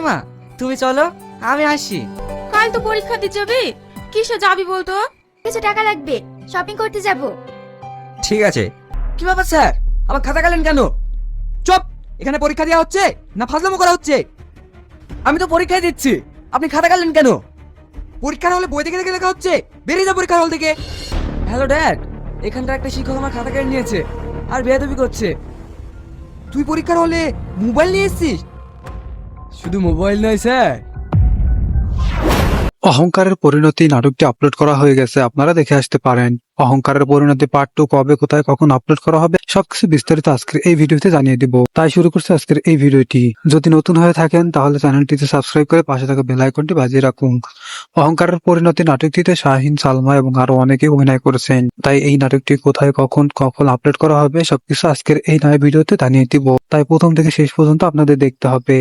মা তুমি চলো, আমি আসি। কাল তো পরীক্ষা দিতে যাবি, কিসে যাবি বলতো? কিছু টাকা লাগবে, শপিং করতে যাব। ঠিক আছে। কি ব্যাপার স্যার, আমার খাতা কাটলেন কেন? চুপ! এখানে পরীক্ষা দেওয়া হচ্ছে না ফাজলামো করা হচ্ছে? আমি তো পরীক্ষায় দিচ্ছি, আপনি খাতা কাটলেন কেন? পরীক্ষার হলে বই দেখে দেখে লেখা হচ্ছে, বেরিয়ে যা পরীক্ষার হল থেকে। হ্যালো ড্যাড, এখানকার একটা শিক্ষক আমার খাতা কেটে নিয়েছে আর বেয়াদবি করছে। তুই পরীক্ষার হলে মোবাইল নিয়ে এসেছিস? শুধু মোবাইল নয় স্যার, অহংকারের পরিণতি নাটকটি আপলোড করা হয়ে গেছে, আপনারা দেখে আসতে পারেন। অহংকারের পরিণতি পার্ট 2 কবে কোথায় কখন আপলোড করা হবে সবকিছু বিস্তারিত আজকের এই ভিডিওতে জানিয়ে দিব। তাই শুরু করছে আজকের এই ভিডিওটি। যদি নতুন হয়ে থাকেন তাহলে চ্যানেলটিতে সাবস্ক্রাইব করে পাশে থাকা বেল আইকনটি বাজিয়ে রাখুন। অহংকারের পরিণতি নাটকটিতে শাহিন, সালমা এবং আরো অনেকে অভিনয় করেছেন। তাই এই নাটকটি কোথায় কখন কখন আপলোড করা হবে সবকিছু আজকের এই নয় ভিডিওতে জানিয়ে দিব। তাই প্রথম থেকে শেষ পর্যন্ত আপনাদের দেখতে হবে।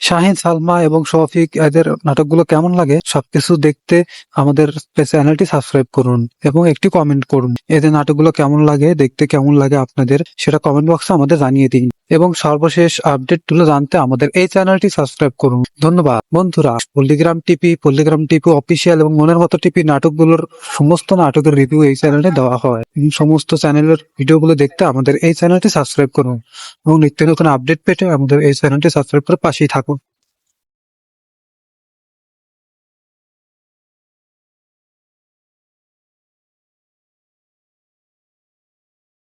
শাহিন, সালমা এবং শফিক এদের নাটকগুলো কেমন লাগে সবকিছু দেখতে আমাদের চ্যানেলটি সাবস্ক্রাইব করুন এবং একটি কমেন্ট করুন। এদের নাটকগুলো কেমন লাগে, দেখতে কেমন লাগে আপনাদের, সেটা কমেন্ট বক্সে আমাদের জানিয়ে দিন এবং সর্বশেষ আপডেট গুলো জানতে আমাদের এই চ্যানেলটি সাবস্ক্রাইব করুন। ধন্যবাদ বন্ধুরা। পল্লিগ্রাম টিপি অফিসিয়াল এবং মনের মতো টিপি নাটকগুলোর সমস্ত নাটকের রিভিউ এই চ্যানেলে দেওয়া হয়। সমস্ত চ্যানেলের ভিডিওগুলো দেখতে আমাদের এই চ্যানেলটি সাবস্ক্রাইব করুন এবং নিত্য নতুন আপডেট পেতে আমাদের এই চ্যানেলটি সাবস্ক্রাইব করে পাশেই থাকুন।